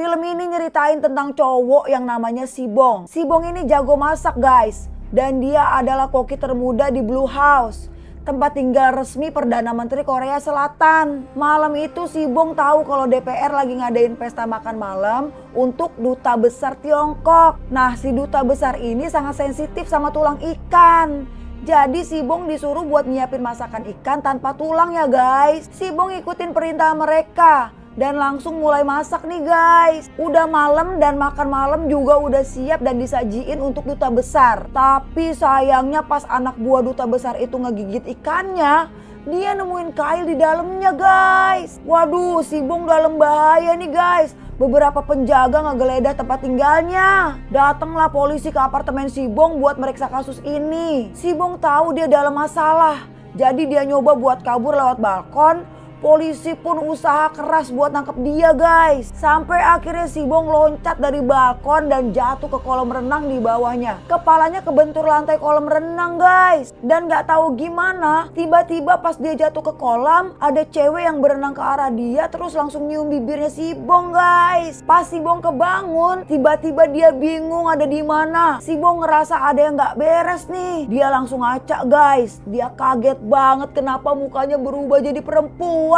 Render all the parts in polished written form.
Film ini nyeritain tentang cowok yang namanya Sibong. Sibong ini jago masak guys. Dan dia adalah koki termuda di Blue House, tempat tinggal resmi Perdana Menteri Korea Selatan. Malam itu Sibong tahu kalau DPR lagi ngadain pesta makan malam untuk duta besar Tiongkok. Nah, si duta besar ini sangat sensitif sama tulang ikan. Jadi Sibong disuruh buat nyiapin masakan ikan tanpa tulang ya guys. Sibong ikutin perintah mereka dan langsung mulai masak nih guys. Udah malam dan makan malam juga udah siap dan disajiin untuk duta besar. Tapi sayangnya pas anak buah duta besar itu ngegigit ikannya, dia nemuin kail di dalamnya guys. Waduh, Sibong dalam bahaya nih guys. Beberapa penjaga ngegeledah tempat tinggalnya. Datanglah polisi ke apartemen Sibong buat meriksa kasus ini. Sibong tahu dia dalam masalah. Jadi dia nyoba buat kabur lewat balkon. Polisi pun usaha keras buat nangkep dia guys. Sampai akhirnya Sibong loncat dari balkon dan jatuh ke kolam renang di bawahnya. Kepalanya kebentur lantai kolam renang guys. Dan gak tahu gimana, tiba-tiba pas dia jatuh ke kolam, ada cewek yang berenang ke arah dia terus langsung nyium bibirnya Sibong guys. Pas Sibong kebangun, tiba-tiba dia bingung ada di mana. Sibong ngerasa ada yang gak beres nih. Dia langsung ngacak guys. Dia kaget banget kenapa mukanya berubah jadi perempuan.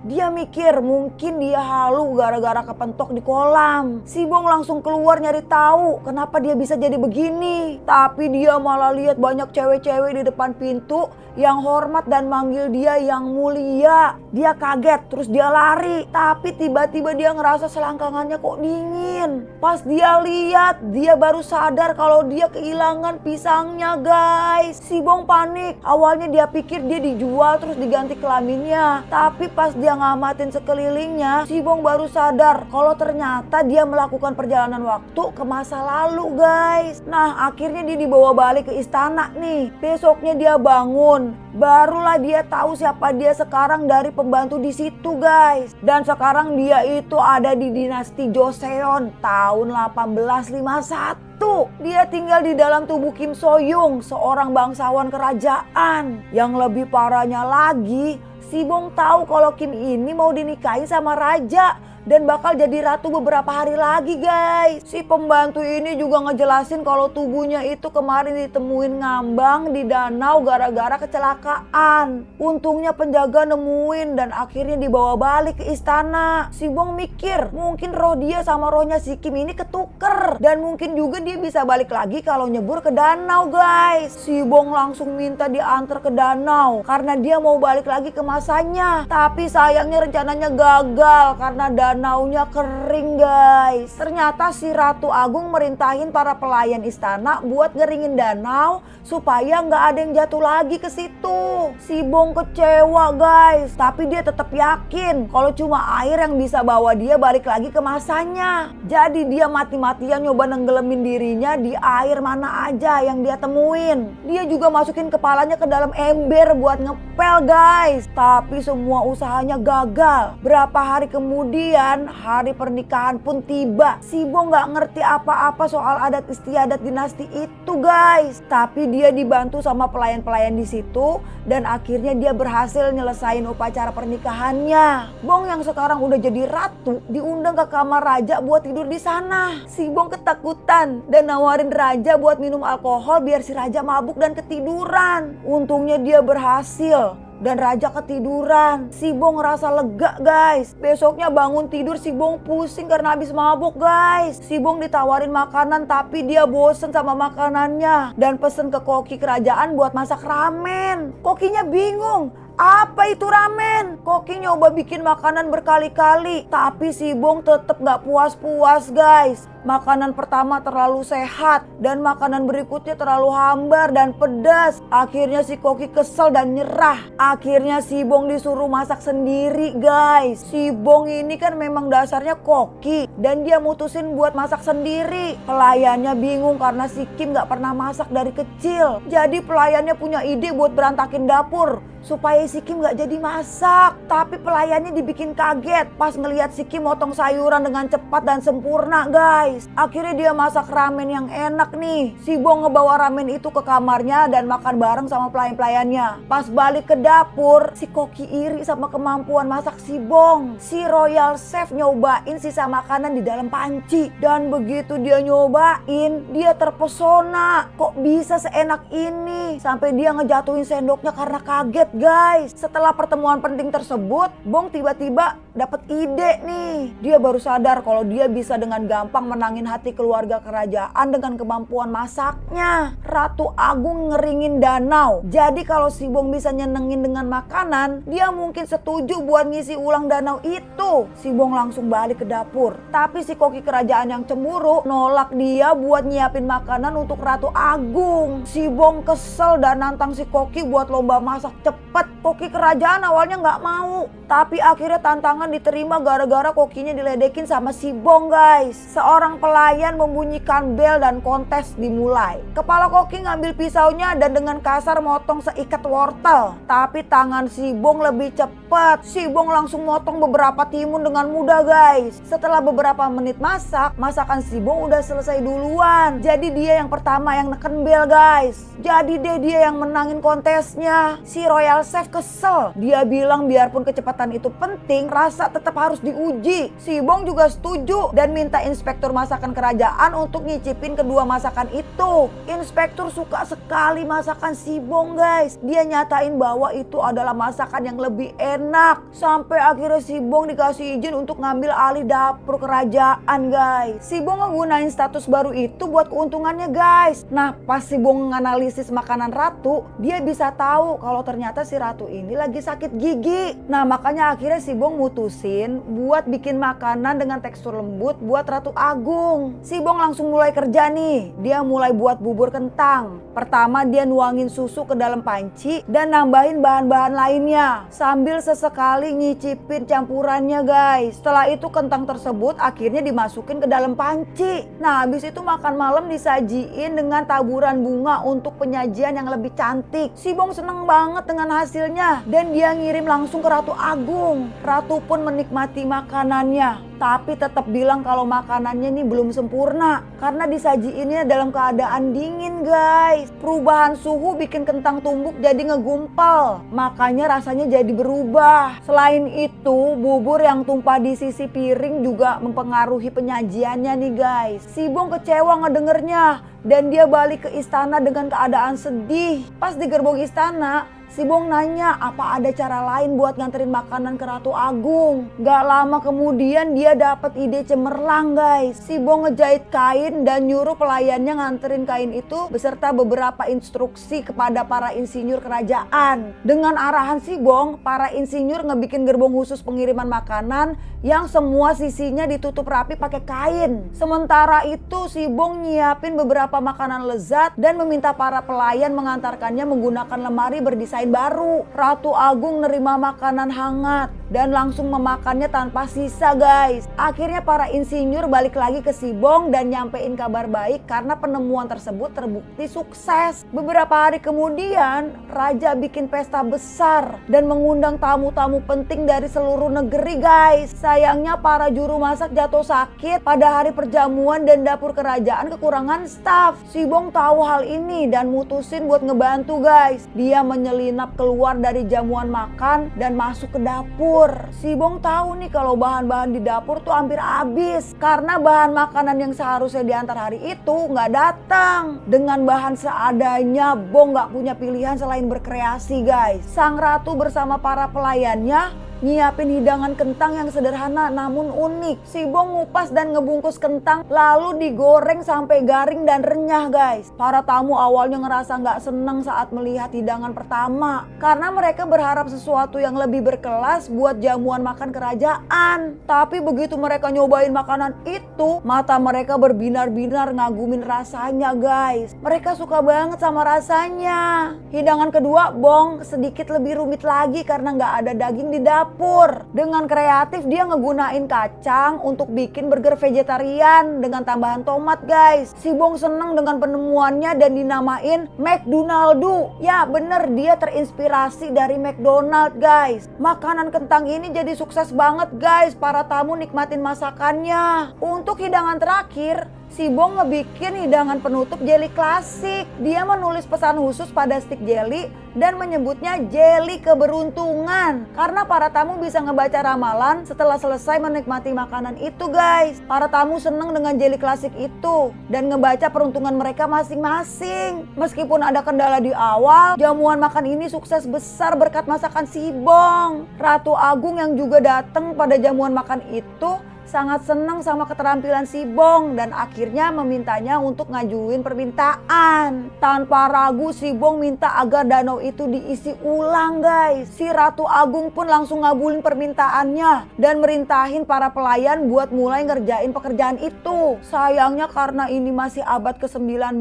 Dia mikir mungkin dia halu gara-gara kepentok di kolam. Sibong langsung keluar nyari tahu kenapa dia bisa jadi begini. Tapi dia malah lihat banyak cewek-cewek di depan pintu yang hormat dan manggil dia yang mulia. Dia kaget terus dia lari. Tapi tiba-tiba dia ngerasa selangkangannya kok dingin. Pas dia lihat, dia baru sadar kalau dia kehilangan pisangnya guys. Sibong panik. Awalnya dia pikir dia dijual terus diganti kelaminnya. Tapi pas dia ngamatin sekelilingnya, Sibong baru sadar kalau ternyata dia melakukan perjalanan waktu ke masa lalu guys. Nah, akhirnya dia dibawa balik ke istana nih. Besoknya dia bangun. Barulah dia tahu siapa dia sekarang dari pembantu di situ guys. Dan sekarang dia itu ada di dinasti Joseon tahun 1851. Dia tinggal di dalam tubuh Kim So-young, seorang bangsawan kerajaan. Yang lebih parahnya lagi, Sibong tahu kalau Kim ini mau dinikahi sama raja dan bakal jadi ratu beberapa hari lagi guys. Si pembantu ini juga ngejelasin kalau tubuhnya itu kemarin ditemuin ngambang di danau gara-gara kecelakaan. Untungnya penjaga nemuin dan akhirnya dibawa balik ke istana. Sibong mikir mungkin roh dia sama rohnya si Kim ini ketuker. Dan mungkin juga dia bisa balik lagi kalau nyebur ke danau guys. Sibong langsung minta diantar ke danau karena dia mau balik lagi ke masanya. Tapi sayangnya rencananya gagal karena danaunya kering guys. Ternyata si Ratu Agung merintahin para pelayan istana buat ngeringin danau supaya nggak ada yang jatuh lagi ke situ. Sibong kecewa guys, tapi dia tetap yakin kalau cuma air yang bisa bawa dia balik lagi ke masanya. Jadi dia mati-matian nyoba nenggelemin dirinya di air mana aja yang dia temuin. Dia juga masukin kepalanya ke dalam ember buat ngepel guys. Tapi semua usahanya gagal. Berapa hari kemudian hari pernikahan pun tiba. Sibong gak ngerti apa-apa soal adat istiadat dinasti itu guys. Tapi dia dibantu sama pelayan-pelayan di situ dan akhirnya dia berhasil nyelesain upacara pernikahannya. Bong yang sekarang udah jadi ratu diundang ke kamar raja buat tidur di sana. Sibong ketakutan dan nawarin raja buat minum alkohol biar si raja mabuk dan ketiduran. Untungnya dia berhasil. Dan raja ketiduran. Sibong ngerasa lega guys. Besoknya bangun tidur Sibong pusing karena habis mabuk guys. Sibong ditawarin makanan tapi dia bosen sama makanannya. Dan pesen ke koki kerajaan buat masak ramen. Kokinya bingung. Apa itu ramen? Koki nyoba bikin makanan berkali-kali. Tapi Sibong tetap gak puas-puas guys. Makanan pertama terlalu sehat. Dan makanan berikutnya terlalu hambar dan pedas. Akhirnya si Koki kesel dan nyerah. Akhirnya Sibong disuruh masak sendiri guys. Sibong ini kan memang dasarnya koki. Dan dia mutusin buat masak sendiri. Pelayannya bingung karena si Kim gak pernah masak dari kecil. Jadi pelayannya punya ide buat berantakin dapur supaya si Kim gak jadi masak. Tapi pelayannya dibikin kaget pas ngelihat si Kim motong sayuran dengan cepat dan sempurna guys. Akhirnya dia masak ramen yang enak nih. Si Bong ngebawa ramen itu ke kamarnya dan makan bareng sama pelayan-pelayannya. Pas balik ke dapur, si Koki iri sama kemampuan masak si Bong. Si Royal Chef nyobain sisa makanan di dalam panci. Dan begitu dia nyobain, dia terpesona. Kok bisa seenak ini? Sampai dia ngejatuhin sendoknya karena kaget guys. Setelah pertemuan penting tersebut, Bong tiba-tiba dapat ide nih. Dia baru sadar kalau dia bisa dengan gampang menangin hati keluarga kerajaan dengan kemampuan masaknya. Ratu Agung ngeringin danau. Jadi kalau si Bong bisa nyenengin dengan makanan, dia mungkin setuju buat ngisi ulang danau itu. Si Bong langsung balik ke dapur. Tapi si koki kerajaan yang cemburu nolak dia buat nyiapin makanan untuk Ratu Agung. Si Bong kesel dan nantang si koki buat lomba masak cepet. Koki kerajaan awalnya nggak mau, tapi akhirnya tantangan diterima gara-gara kokinya diledekin sama si Bong guys. Seorang pelayan membunyikan bel dan kontes dimulai. Kepala koki ngambil pisaunya dan dengan kasar motong seikat wortel. Tapi tangan si Bong lebih cepat. Si Bong langsung motong beberapa timun dengan mudah guys. Setelah beberapa menit masak, masakan si Bong udah selesai duluan. Jadi dia yang pertama yang neken bel guys. Jadi dia yang menangin kontesnya. Si Royal Chef kesel. Dia bilang biarpun kecepatan itu penting, rasa tetap harus diuji. Si Bong juga setuju dan minta inspektur masakan kerajaan untuk nyicipin kedua masakan itu. Inspektur suka sekali masakan si Bong guys. Dia nyatain bahwa itu adalah masakan yang lebih enak. Sampai akhirnya si Bong dikasih izin untuk ngambil alih dapur kerajaan guys. Si Bong ngegunain status baru itu buat keuntungannya guys. Nah pas si Bong menganalisis makanan ratu, dia bisa tahu kalau ternyata si ratu ini lagi sakit gigi. Nah makanya akhirnya si Bong mutusin buat bikin makanan dengan tekstur lembut buat Ratu Agung. Si Bong langsung mulai kerja nih. Dia mulai buat bubur kentang. Pertama dia nuangin susu ke dalam panci dan nambahin bahan-bahan lainnya. Sambil sesekali nyicipin campurannya guys. Setelah itu kentang tersebut akhirnya dimasukin ke dalam panci. Nah habis itu makan malam disajiin dengan taburan bunga untuk penyajian yang lebih cantik. Si Bong seneng banget dengan hasilnya dan dia ngirim langsung ke Ratu Agung. Ratu pun menikmati makanannya, tapi tetap bilang kalau makanannya ini belum sempurna karena disajiinnya dalam keadaan dingin guys. Perubahan suhu bikin kentang tumbuk jadi ngegumpal, makanya rasanya jadi berubah. Selain itu bubur yang tumpah di sisi piring juga mempengaruhi penyajiannya nih guys. Si Bong kecewa ngedengernya dan dia balik ke istana dengan keadaan sedih. Pas di gerbong istana, si Bong nanya apa ada cara lain buat nganterin makanan ke Ratu Agung. Gak lama kemudian dia dapat ide cemerlang guys. Si Bong ngejahit kain dan nyuruh pelayannya nganterin kain itu beserta beberapa instruksi kepada para insinyur kerajaan. Dengan arahan si Bong, para insinyur ngebikin gerbong khusus pengiriman makanan yang semua sisinya ditutup rapi pakai kain. Sementara itu si Bong nyiapin beberapa makanan lezat dan meminta para pelayan mengantarkannya menggunakan lemari berdesain baru. Ratu Agung nerima makanan hangat dan langsung memakannya tanpa sisa guys. Akhirnya para insinyur balik lagi ke si Bong dan nyampein kabar baik karena penemuan tersebut terbukti sukses. Beberapa hari kemudian raja bikin pesta besar dan mengundang tamu-tamu penting dari seluruh negeri guys. Sayangnya para juru masak jatuh sakit pada hari perjamuan dan dapur kerajaan kekurangan staf. Si Bong tahu hal ini dan mutusin buat ngebantu guys. Dia menyelinap keluar dari jamuan makan dan masuk ke dapur. Si Bong tahu nih kalau bahan-bahan di dapur tuh hampir habis karena bahan makanan yang seharusnya diantar hari itu nggak datang. Dengan bahan seadanya, Bong nggak punya pilihan selain berkreasi guys. Sang ratu bersama para pelayannya nyiapin hidangan kentang yang sederhana namun unik. Si Bong ngupas dan ngebungkus kentang lalu digoreng sampai garing dan renyah guys. Para tamu awalnya ngerasa nggak seneng saat melihat hidangan pertama karena mereka berharap sesuatu yang lebih berkelas buat jamuan makan kerajaan. Tapi begitu mereka nyobain makanan itu, mata mereka berbinar-binar ngagumin rasanya guys. Mereka suka banget sama rasanya. Hidangan kedua Bong sedikit lebih rumit lagi karena nggak ada daging di dapur. dapur. Dengan kreatif dia ngegunain kacang untuk bikin burger vegetarian dengan tambahan tomat guys. Si Bong seneng dengan penemuannya dan dinamain McDonald's. Ya bener, dia terinspirasi dari McDonald guys. Makanan kentang ini jadi sukses banget guys. Para tamu nikmatin masakannya. Untuk hidangan terakhir, si Bong ngebikin hidangan penutup jelly klasik. Dia menulis pesan khusus pada stick jelly dan menyebutnya jelly keberuntungan. Karena para tamu bisa ngebaca ramalan setelah selesai menikmati makanan itu guys. Para tamu seneng dengan jelly klasik itu dan ngebaca peruntungan mereka masing-masing. Meskipun ada kendala di awal, jamuan makan ini sukses besar berkat masakan si Bong. Ratu Agung yang juga datang pada jamuan makan itu sangat senang sama keterampilan si Bong dan akhirnya memintanya untuk ngajuin permintaan. Tanpa ragu si Bong minta agar danau itu diisi ulang guys. Si Ratu Agung pun langsung ngabulin permintaannya dan merintahin para pelayan buat mulai ngerjain pekerjaan itu. Sayangnya karena ini masih abad ke-19,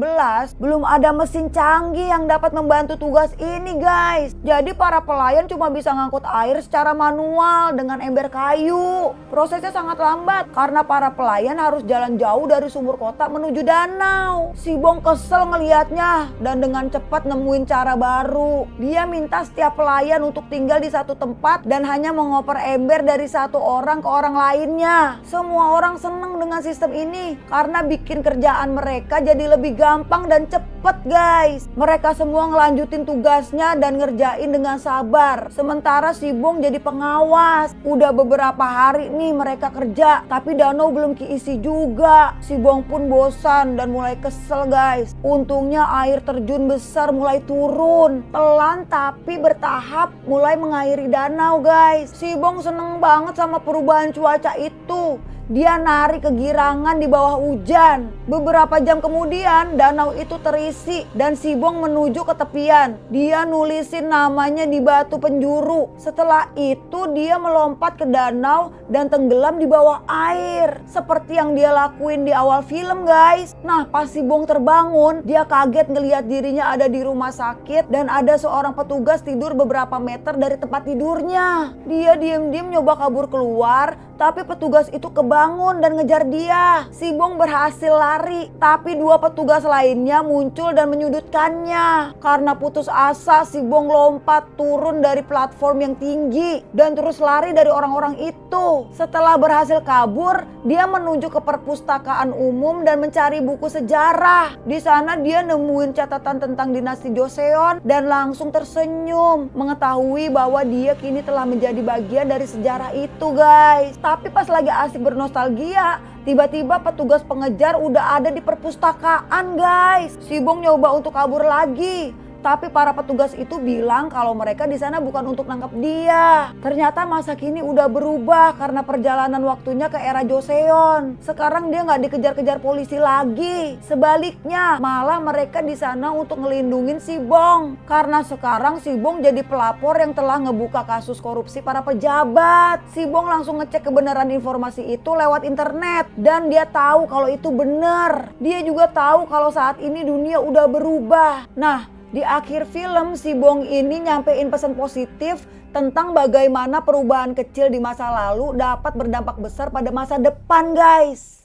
belum ada mesin canggih yang dapat membantu tugas ini guys. Jadi para pelayan cuma bisa ngangkut air secara manual dengan ember kayu. Prosesnya sangat lambat karena para pelayan harus jalan jauh dari sumur kota menuju danau. Si Bong kesel ngelihatnya dan dengan cepat nemuin cara baru. Dia minta setiap pelayan untuk tinggal di satu tempat dan hanya mengoper ember dari satu orang ke orang lainnya. Semua orang seneng dengan sistem ini karena bikin kerjaan mereka jadi lebih gampang dan cepet guys. Mereka semua ngelanjutin tugasnya dan ngerjain dengan sabar. Sementara si Bong jadi pengawas. Udah beberapa hari nih mereka kerja, tapi danau belum keisi juga. Si Bong pun bosan dan mulai kesel guys. Untungnya air terjun besar mulai turun. Pelan tapi bertahap mulai mengairi danau guys. Si Bong seneng banget sama perubahan cuaca itu. Dia nari kegirangan di bawah hujan. Beberapa jam kemudian danau itu terisi dan si Bong menuju ke tepian. Dia nulisin namanya di batu penjuru. Setelah itu dia melompat ke danau dan tenggelam di bawah air. Seperti yang dia lakuin di awal film guys. Nah pas si Bong terbangun, dia kaget ngelihat dirinya ada di rumah sakit dan ada seorang petugas tidur beberapa meter dari tempat tidurnya. Dia diam-diam nyoba kabur keluar, tapi petugas itu kebangun dan ngejar dia. Si Bong berhasil lari, tapi dua petugas lainnya muncul dan menyudutkannya. Karena putus asa, si Bong lompat turun dari platform yang tinggi dan terus lari dari orang-orang itu. Setelah berhasil kabur, dia menuju ke perpustakaan umum dan mencari buku sejarah. Di sana dia nemuin catatan tentang dinasti Joseon dan langsung tersenyum mengetahui bahwa dia kini telah menjadi bagian dari sejarah itu guys. Tapi pas lagi asik bernostalgia, tiba-tiba petugas pengejar udah ada di perpustakaan guys. Si Bong nyoba untuk kabur lagi, tapi para petugas itu bilang kalau mereka di sana bukan untuk nangkap dia. Ternyata masa kini udah berubah karena perjalanan waktunya ke era Joseon. Sekarang dia nggak dikejar-kejar polisi lagi. Sebaliknya, malah mereka di sana untuk ngelindungin si Bong. Karena sekarang si Bong jadi pelapor yang telah ngebuka kasus korupsi para pejabat. Si Bong langsung ngecek kebenaran informasi itu lewat internet dan dia tahu kalau itu benar. Dia juga tahu kalau saat ini dunia udah berubah. Nah, di akhir film, si Bong ini nyampein pesan positif tentang bagaimana perubahan kecil di masa lalu dapat berdampak besar pada masa depan guys.